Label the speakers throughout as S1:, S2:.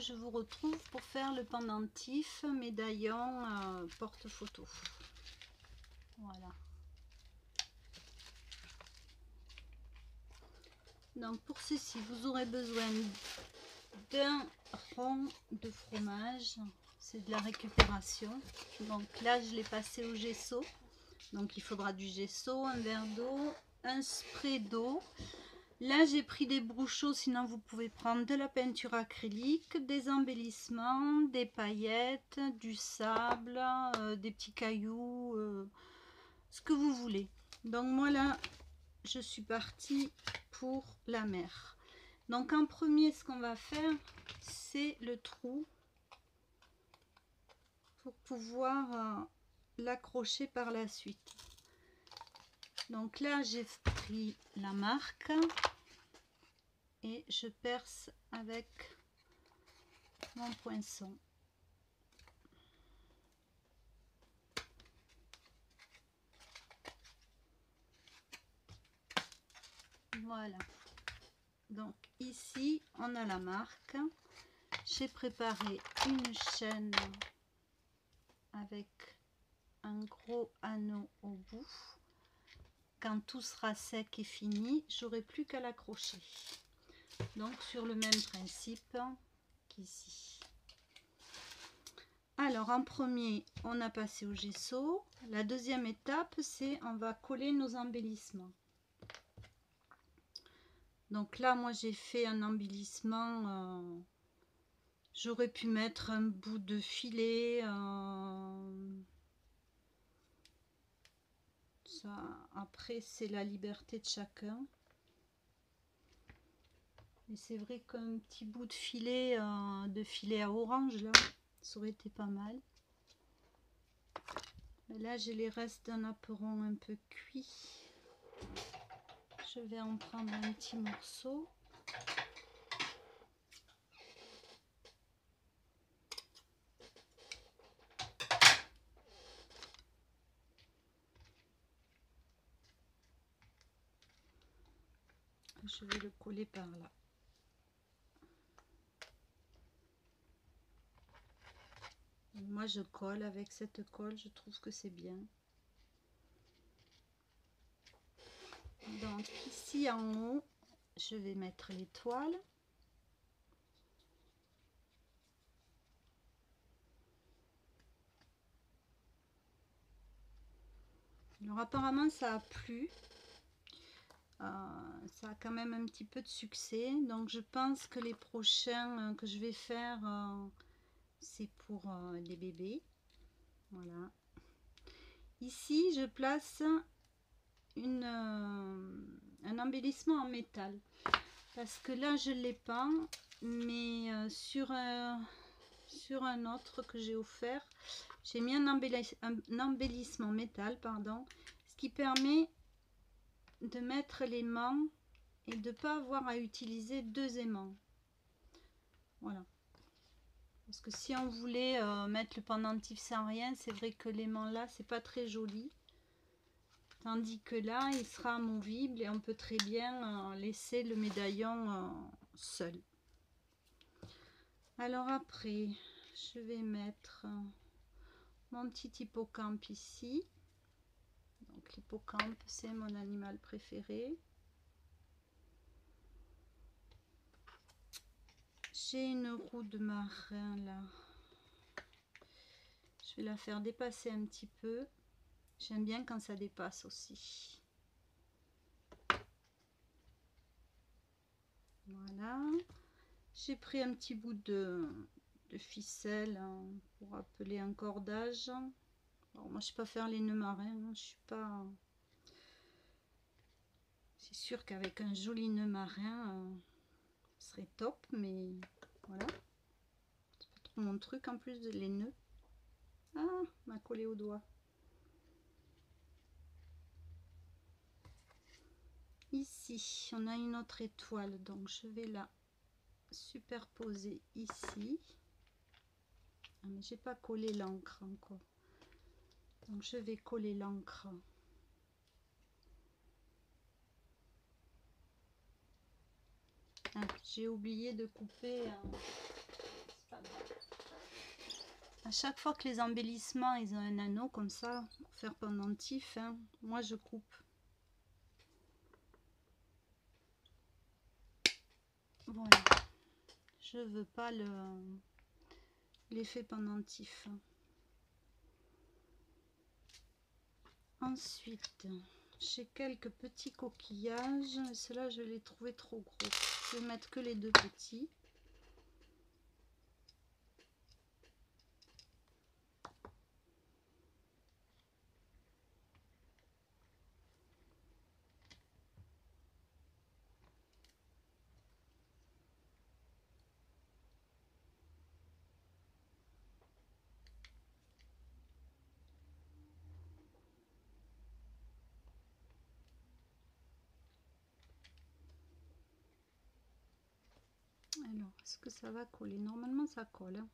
S1: je vous retrouve pour faire le pendentif médaillon porte-photo. Voilà. Donc pour ceci, vous aurez besoin d'un rond de fromage. C'est de la récupération. Donc là, je l'ai passé au gesso. Donc il faudra du gesso, un verre d'eau, un spray d'eau. Là, j'ai pris des brouchons, sinon vous pouvez prendre de la peinture acrylique, des embellissements, des paillettes, du sable, des petits cailloux, ce que vous voulez. Donc moi là, je suis partie pour la mer. Donc en premier, ce qu'on va faire, c'est le trou pour pouvoir l'accrocher par la suite. Donc là, j'ai pris la marque et je perce avec mon poinçon. Voilà. Donc ici, on a la marque. J'ai préparé une chaîne avec un gros anneau au bout. Quand tout sera sec et fini, j'aurai plus qu'à l'accrocher. Donc sur le même principe qu'ici. Alors en premier, on a passé au gesso. La deuxième étape, c'est on va coller nos embellissements. Donc là, moi j'ai fait un embellissement. J'aurais pu mettre un bout de filet. Ça, après, c'est la liberté de chacun. Mais c'est vrai qu'un petit bout de filet à orange, là, ça aurait été pas mal. Mais là, j'ai les restes d'un apéron un peu cuit. Je vais en prendre un petit morceau. Je vais le coller par là. Moi, je colle avec cette colle, je trouve que c'est bien. Donc ici en haut, je vais mettre l'étoile. Alors apparemment ça a plu. Ça a quand même un petit peu de succès. Donc je pense que les prochains que je vais faire, c'est pour les bébés. Voilà. Ici, je place un embellissement en métal. Parce que là, je l'ai pas. Mais sur un autre que j'ai offert, j'ai mis un embellissement métal, pardon. Ce qui permet de mettre l'aimant et de ne pas avoir à utiliser deux aimants. Voilà. Parce que si on voulait mettre le pendentif sans rien, c'est vrai que l'aimant là, c'est pas très joli. Tandis que là, il sera amovible et on peut très bien laisser le médaillon seul. Alors après, je vais mettre mon petit hippocampe ici. Donc l'hippocampe, c'est mon animal préféré. J'ai une roue de marin là. Je vais la faire dépasser un petit peu. J'aime bien quand ça dépasse aussi. Voilà. J'ai pris un petit bout de ficelle hein, pour appeler un cordage. Alors, moi, je ne sais pas faire les nœuds marins. Hein, je suis pas. C'est sûr qu'avec un joli nœud marin, ce serait top, mais voilà. C'est pas trop mon truc en plus de les nœuds. Ah, m'a collé au doigt. Ici, on a une autre étoile, donc je vais la superposer ici. Ah, mais j'ai pas collé l'encre encore. Donc je vais coller l'encre. Ah, j'ai oublié de couper À chaque fois que les embellissements ils ont un anneau comme ça pour faire pendentif, hein, moi je coupe. Voilà, je veux pas l'effet pendentif. Ensuite, j'ai quelques petits coquillages. Ceux-là, je les trouvais trop gros. Je vais mettre que les deux petits. Alors, est-ce que ça va coller? Normalement, ça colle. Hein.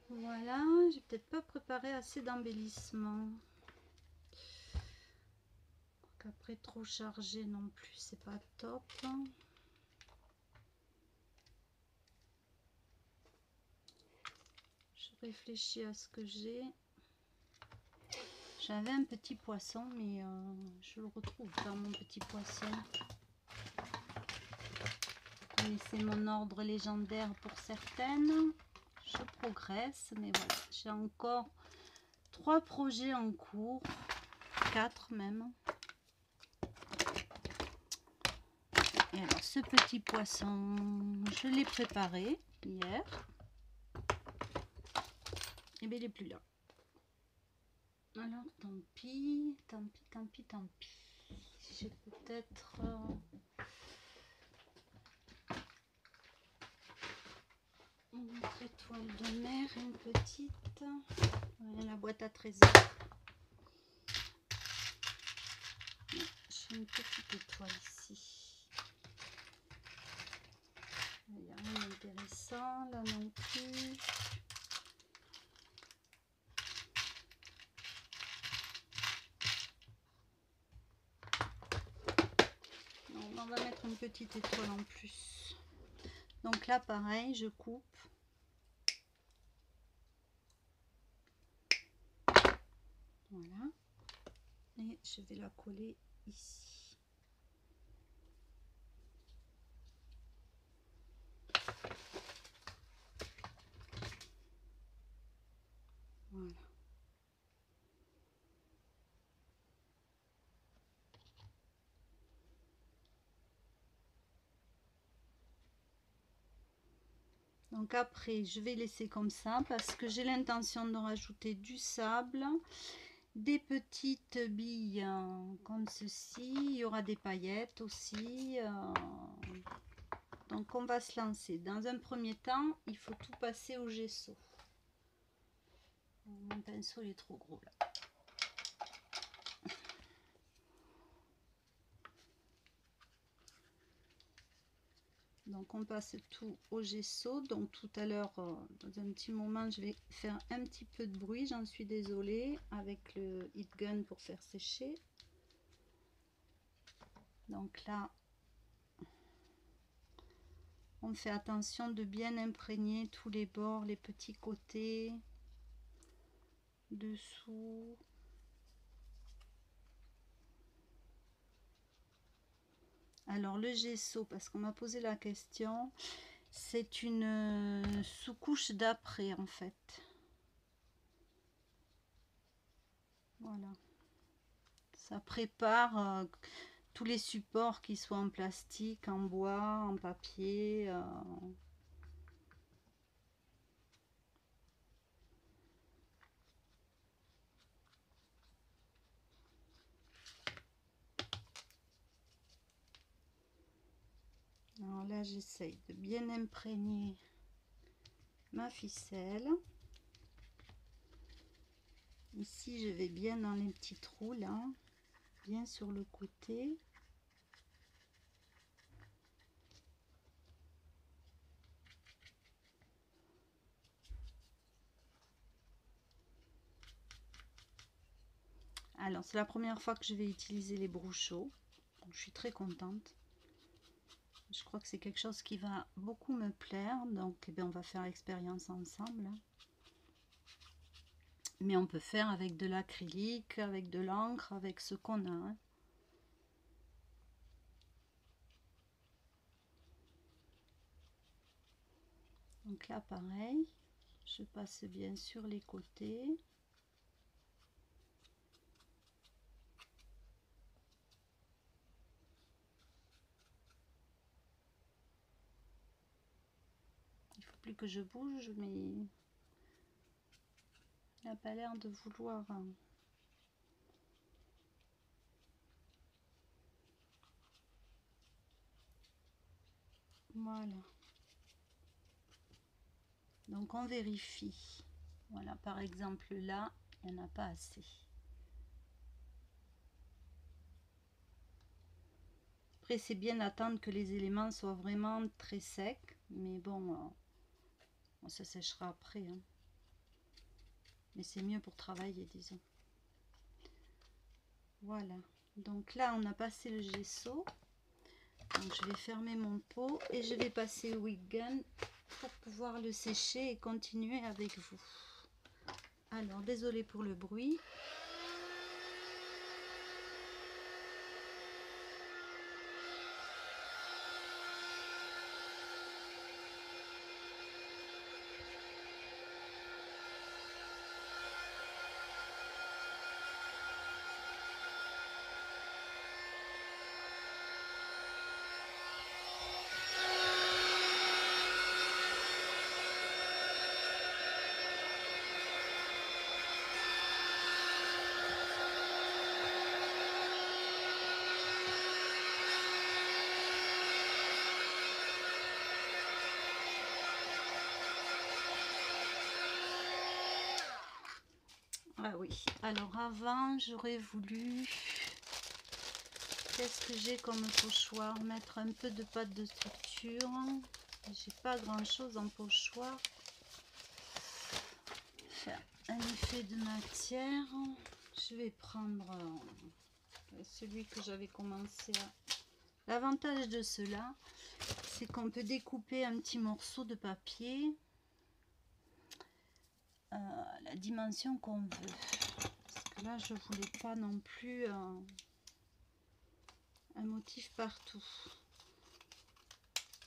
S1: Voilà, j'ai peut-être pas préparé assez d'embellissement. Après, trop chargé non plus, c'est pas top. Je réfléchis à ce que j'ai. J'avais un petit poisson, mais je le retrouve pas, mon petit poisson. C'est mon ordre légendaire pour certaines. Je progresse, mais voilà, j'ai encore 3 projets en cours, 4 même. Et alors, ce petit poisson, je l'ai préparé hier. Et bien, il n'est plus là. Alors, tant pis, tant pis, tant pis, tant pis. J'ai peut-être... une autre étoile de mer, une petite. Voilà, la boîte à trésors. J'ai une petite étoile ici. Il n'y a rien d'intéressant là non plus. On va mettre une petite étoile en plus. Donc là pareil, je coupe. Voilà. Et je vais la coller ici. Voilà. Donc après, je vais laisser comme ça parce que j'ai l'intention de rajouter du sable, des petites billes comme ceci. Il y aura des paillettes aussi. Donc on va se lancer. Dans un premier temps, il faut tout passer au gesso. Mon pinceau il est trop gros là. Donc on passe tout au gesso. Donc tout à l'heure, dans un petit moment, je vais faire un petit peu de bruit. J'en suis désolée avec le heat gun pour faire sécher. Donc là, on fait attention de bien imprégner tous les bords, les petits côtés, dessous. Alors le gesso, parce qu'on m'a posé la question, c'est une sous-couche d'après en fait. Voilà. Ça prépare tous les supports qui soient en plastique, en bois, en papier. Alors là, j'essaye de bien imprégner ma ficelle. Ici, je vais bien dans les petits trous là, bien sur le côté. Alors c'est la première fois que je vais utiliser les brousseaux. Je suis très contente. Je crois que c'est quelque chose qui va beaucoup me plaire. Donc eh bien, on va faire l'expérience ensemble. Mais on peut faire avec de l'acrylique, avec de l'encre, avec ce qu'on a. Hein. Donc là pareil, je passe bien sur les côtés. Il faut plus que je bouge, mais il n'a pas l'air de vouloir. Voilà. Donc on vérifie. Voilà, par exemple là, il n'y en a pas assez. Après, c'est bien d'attendre que les éléments soient vraiment très secs. Mais bon, ça séchera après. Hein. Mais c'est mieux pour travailler, disons. Voilà. Donc là, on a passé le gesso. Donc je vais fermer mon pot et je vais passer au Wick Gun pour pouvoir le sécher et continuer avec vous. Alors, désolé pour le bruit. Ah oui, alors avant j'aurais voulu, qu'est-ce que j'ai comme pochoir, mettre un peu de pâte de structure. J'ai pas grand chose en pochoir. Faire un effet de matière. Je vais prendre celui que j'avais commencé à... L'avantage de cela, c'est qu'on peut découper un petit morceau de papier la dimension qu'on veut. Parce que là, je voulais pas non plus un motif partout.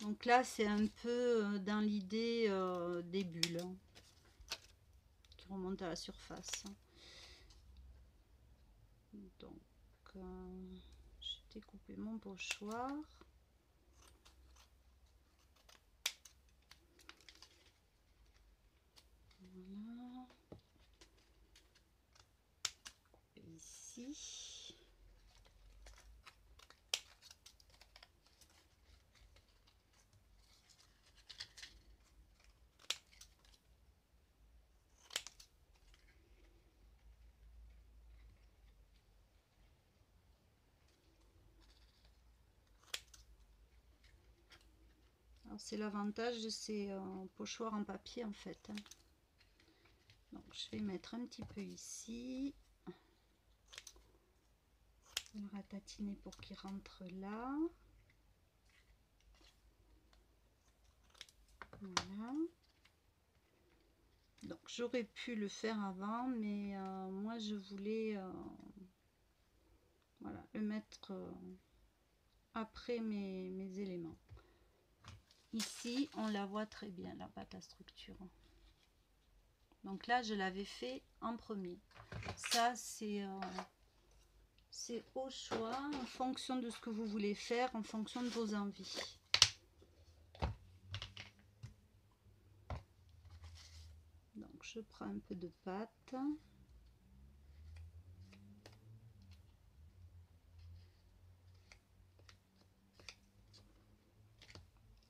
S1: Donc là, c'est un peu dans l'idée des bulles hein, qui remontent à la surface. Donc, j'ai découpé mon pochoir. Voilà. Ici. C'est l'avantage de ces pochoirs en papier en fait. Hein. Donc je vais mettre un petit peu ici. Le ratatiner pour qu'il rentre là. Voilà. Donc j'aurais pu le faire avant, mais moi je voulais voilà, le mettre après mes éléments. Ici, on la voit très bien, la pâte à structure. Donc là, je l'avais fait en premier. Ça, c'est au choix, en fonction de ce que vous voulez faire, en fonction de vos envies. Donc, je prends un peu de pâte.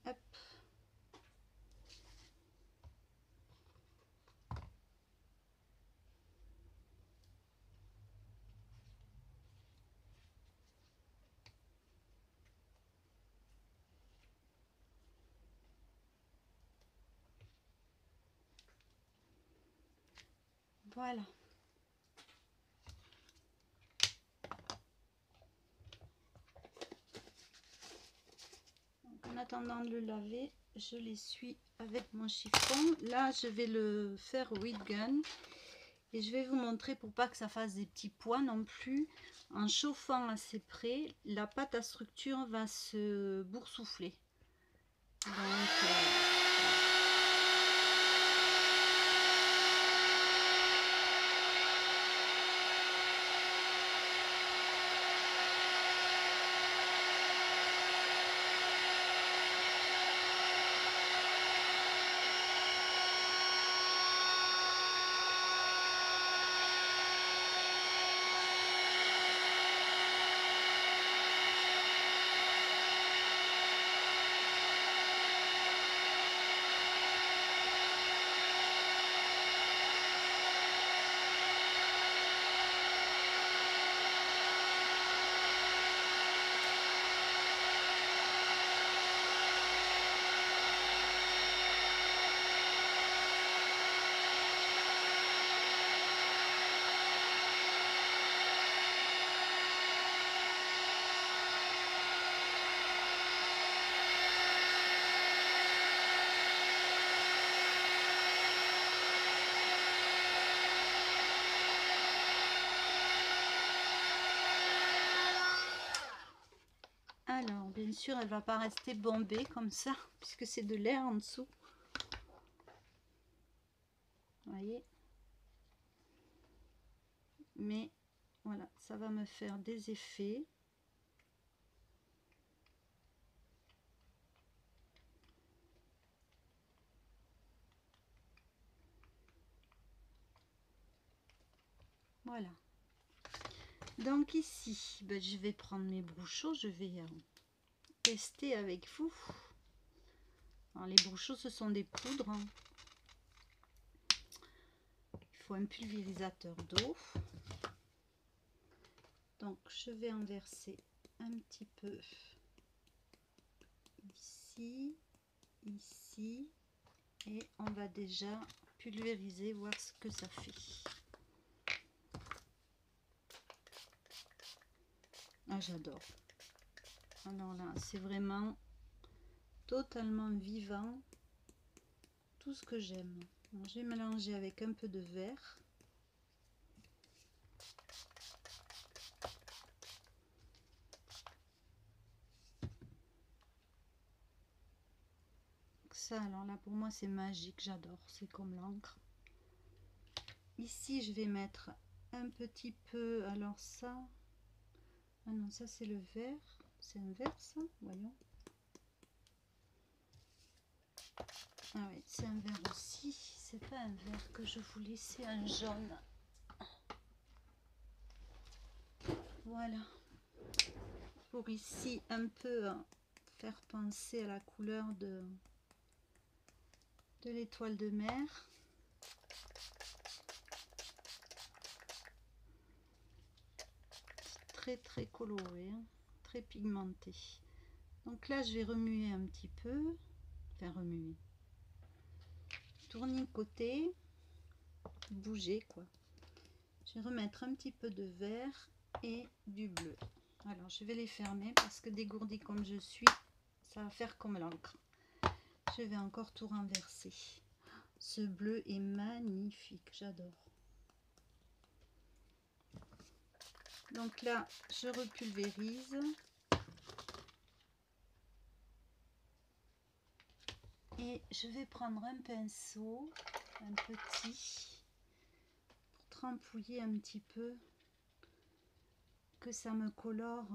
S1: Hop. Voilà. attendant de le laver, je l'essuie avec mon chiffon. Là, je vais le faire au heat gun. Et je vais vous montrer, pour pas que ça fasse des petits pois non plus, en chauffant assez près, la pâte à structure va se boursoufler. Donc, alors, bien sûr, elle va pas rester bombée comme ça, puisque c'est de l'air en dessous. Vous voyez? Mais voilà, ça va me faire des effets. Voilà. Donc ici, ben, je vais prendre mes bruchos, je vais tester avec vous. Alors, les bruchos, ce sont des poudres. Il faut un pulvérisateur d'eau. Donc je vais en verser un petit peu ici, ici, et on va déjà pulvériser, voir ce que ça fait. Ah, j'adore. Alors là, c'est vraiment totalement vivant, tout ce que j'aime. Je vais mélanger avec un peu de verre. Ça, alors là, pour moi, c'est magique, j'adore, c'est comme l'encre. Ici, je vais mettre un petit peu, alors ça, ah non, ça c'est le vert, c'est un vert ça, voyons. Ah oui, c'est un vert aussi, c'est pas un vert que je voulais, c'est un jaune. Voilà, pour ici un peu faire penser à la couleur de l'étoile de mer. Très très coloré, hein, très pigmenté. Donc là je vais remuer un petit peu, enfin remuer, tourner côté, bouger quoi. Je vais remettre un petit peu de vert et du bleu. Alors je vais les fermer parce que dégourdie comme je suis, ça va faire comme l'encre. Je vais encore tout renverser. Ce bleu est magnifique, j'adore. Donc là, je repulvérise. Et je vais prendre un pinceau, un petit, pour trempouiller un petit peu, que ça me colore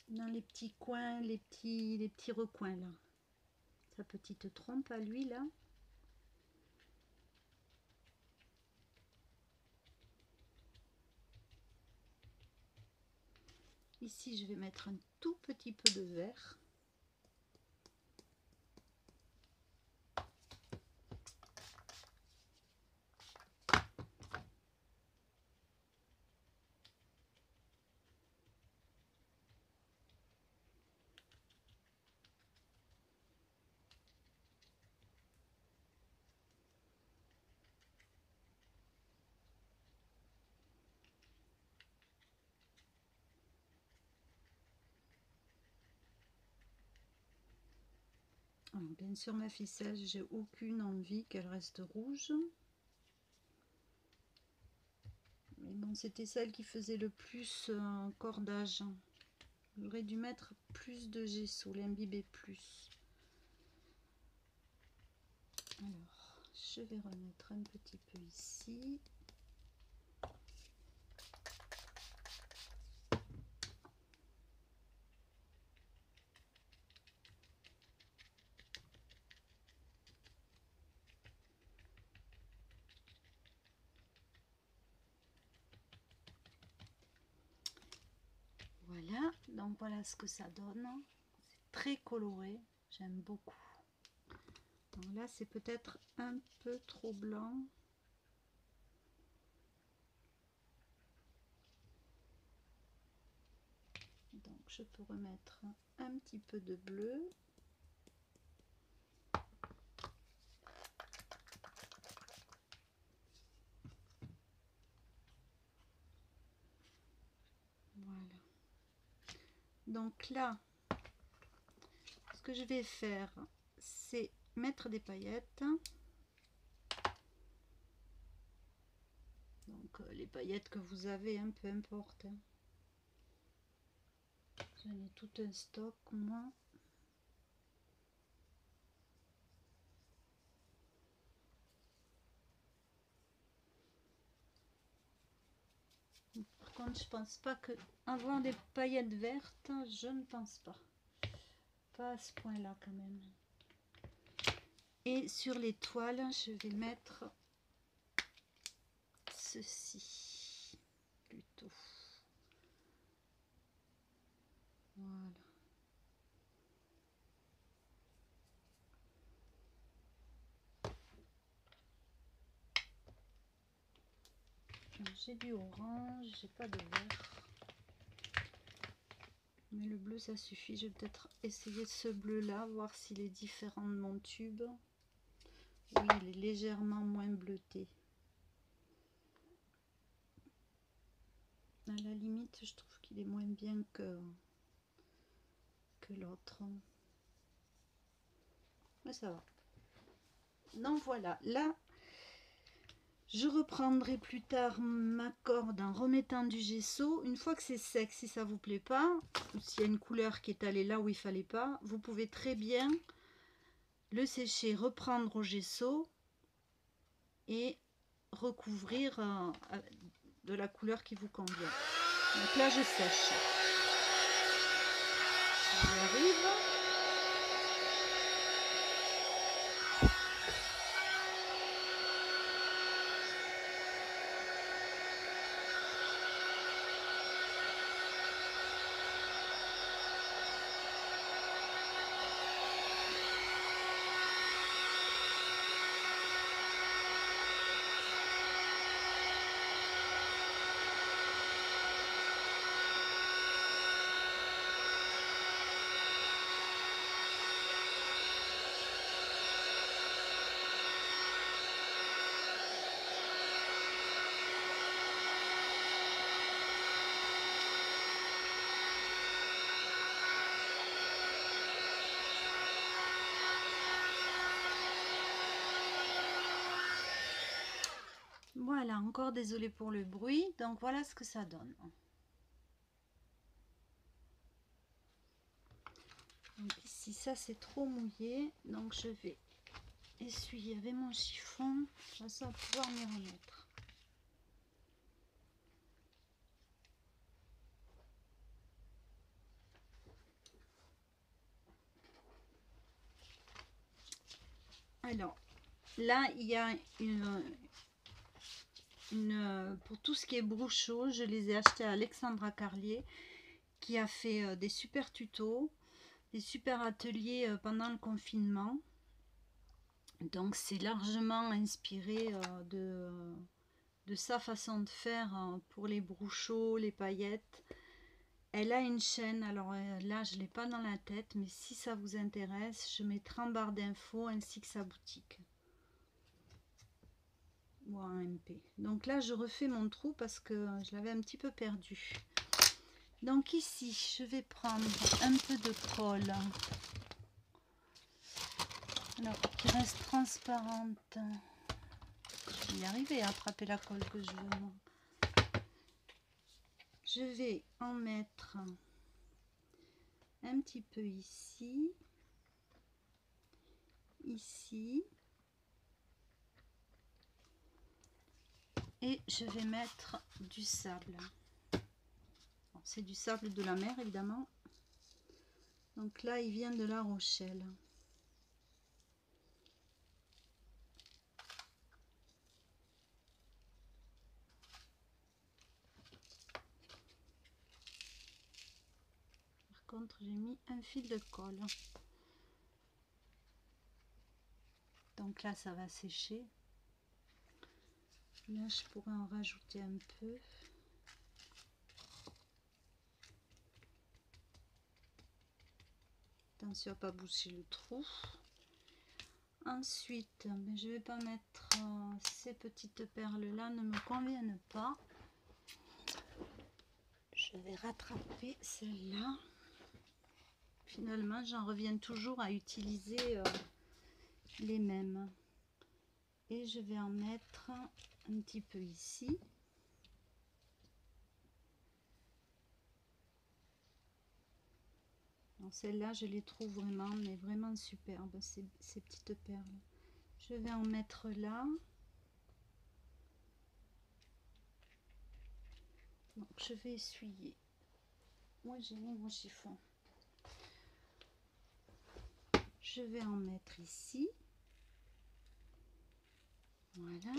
S1: dans les petits coins, les petits recoins là. Sa petite trompe à lui là. Ici, je vais mettre un tout petit peu de vert. Alors, bien sûr, ma ficelle, j'ai aucune envie qu'elle reste rouge. Mais bon, c'était celle qui faisait le plus cordage. J'aurais dû mettre plus de gesso, l'imbiber plus. Alors, je vais remettre un petit peu ici. Voilà, donc voilà ce que ça donne. C'est très coloré, j'aime beaucoup. Donc là, c'est peut-être un peu trop blanc. Donc je peux remettre un petit peu de bleu. Voilà. Donc là, ce que je vais faire, c'est mettre des paillettes. Donc les paillettes que vous avez, hein, peu importe. J'en ai tout un stock, moi. Par contre, je pense pas que avoir des paillettes vertes, je ne pense pas. Pas à ce point-là quand même. Et sur les toiles, je vais mettre ceci plutôt. Voilà. J'ai du orange, j'ai pas de vert. Mais le bleu ça suffit. Je vais peut-être essayer ce bleu là, voir s'il est différent de mon tube. Oui, il est légèrement moins bleuté. À la limite, je trouve qu'il est moins bien que l'autre. Mais ça va. Donc voilà, là, je reprendrai plus tard ma corde en remettant du gesso. Une fois que c'est sec, si ça vous plaît pas, ou s'il y a une couleur qui est allée là où il fallait pas, vous pouvez très bien le sécher, reprendre au gesso et recouvrir de la couleur qui vous convient. Donc là, je sèche. J'y arrive. Voilà, encore désolé pour le bruit. Donc voilà ce que ça donne. Donc ici, ça c'est trop mouillé. Donc je vais essuyer avec mon chiffon. Comme ça, on va pouvoir m'y remettre. Alors, là, il y a pour tout ce qui est brousseau, je les ai achetés à Alexandra Carlier, qui a fait des super tutos, des super ateliers pendant le confinement. Donc, c'est largement inspiré de sa façon de faire pour les brousseaux, les paillettes. Elle a une chaîne, alors là je ne l'ai pas dans la tête, mais si ça vous intéresse, je mettrai en barre d'infos ainsi que sa boutique. Ou en MP. Donc là je refais mon trou parce que je l'avais un petit peu perdu. Donc ici je vais prendre un peu de colle Alors, qui reste transparente. Je vais y arriver à attraper la colle que je veux. Moi. Je vais en mettre un petit peu ici, ici, et je vais mettre du sable. C'est du sable de la mer évidemment. Donc là, il vient de La Rochelle. Par contre, j'ai mis un fil de colle. Donc là, ça va sécher. Là, je pourrais en rajouter un peu. Attention à pas boucher le trou. Ensuite, je vais pas mettre ces petites perles là, ne me conviennent pas. Je vais rattraper celle-là. Finalement, j'en reviens toujours à utiliser les mêmes. Et je vais en mettre un petit peu ici. Celles-là, je les trouve vraiment, mais vraiment superbes, ces petites perles. Je vais en mettre là. Donc, je vais essuyer. Moi, j'ai mis mon chiffon. Je vais en mettre ici. Voilà.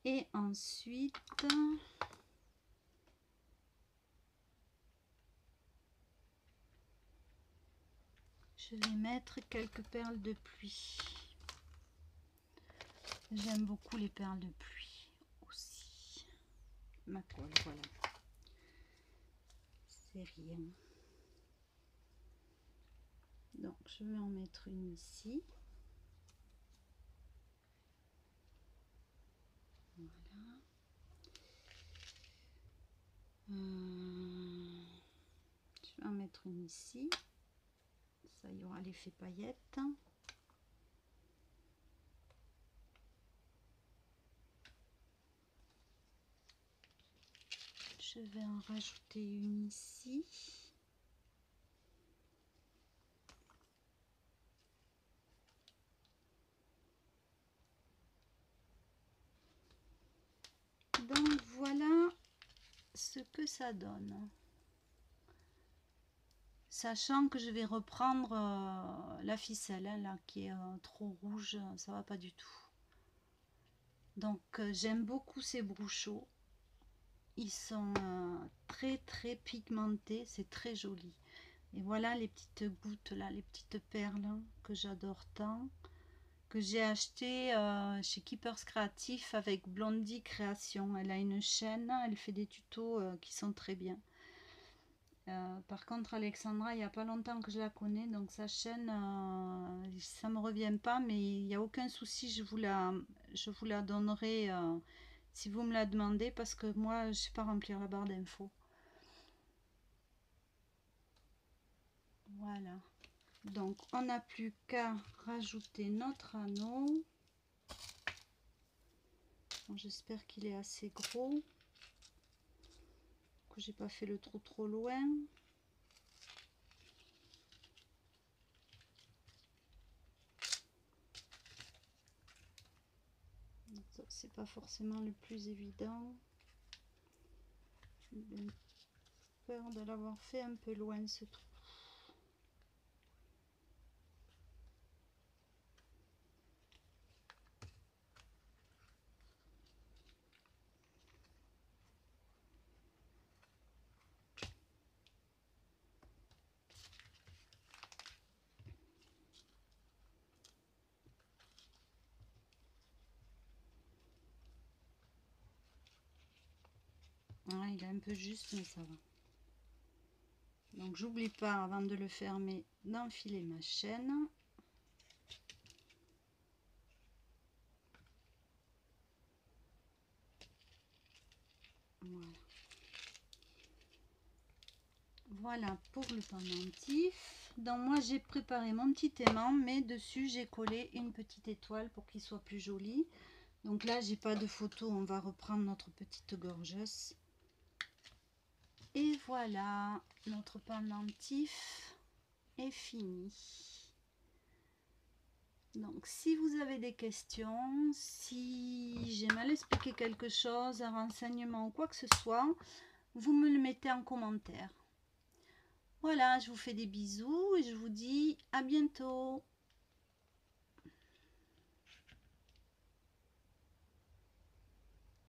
S1: Et ensuite, je vais mettre quelques perles de pluie. J'aime beaucoup les perles de pluie aussi. Ma colle, voilà. C'est rien. Donc, je vais en mettre une ici. Voilà. Je vais en mettre une ici. Ça y aura l'effet paillette. Je vais en rajouter une ici. Donc voilà ce que ça donne. Sachant que je vais reprendre la ficelle hein, là qui est trop rouge, ça va pas du tout. Donc j'aime beaucoup ces brouchaux. Ils sont très pigmentés, c'est très joli. Et voilà les petites gouttes là, les petites perles hein, que j'adore tant. Que j'ai acheté chez Keepers Créatif avec Blondie Création. Elle a une chaîne, elle fait des tutos qui sont très bien. Par contre Alexandra, il n'y a pas longtemps que je la connais, donc sa chaîne, ça me revient pas, mais il n'y a aucun souci, je vous la donnerai si vous me la demandez, parce que moi je ne sais pas remplir la barre d'infos. Voilà. Donc on n'a plus qu'à rajouter notre anneau. Bon, j'espère qu'il est assez gros, que j'ai pas fait le trou trop loin. C'est pas forcément le plus évident. J'ai bien peur de l'avoir fait un peu loin ce trou. Ah, il est un peu juste, mais ça va. Donc j'oublie pas avant de le fermer d'enfiler ma chaîne. Voilà. Voilà pour le pendentif. Donc moi j'ai préparé mon petit aimant, mais dessus j'ai collé une petite étoile pour qu'il soit plus joli. Donc là j'ai pas de photo, on va reprendre notre petite gorgeuse. Et voilà, notre pendentif est fini. Donc si vous avez des questions, si j'ai mal expliqué quelque chose, un renseignement ou quoi que ce soit, vous me le mettez en commentaire. Voilà, je vous fais des bisous et je vous dis à bientôt.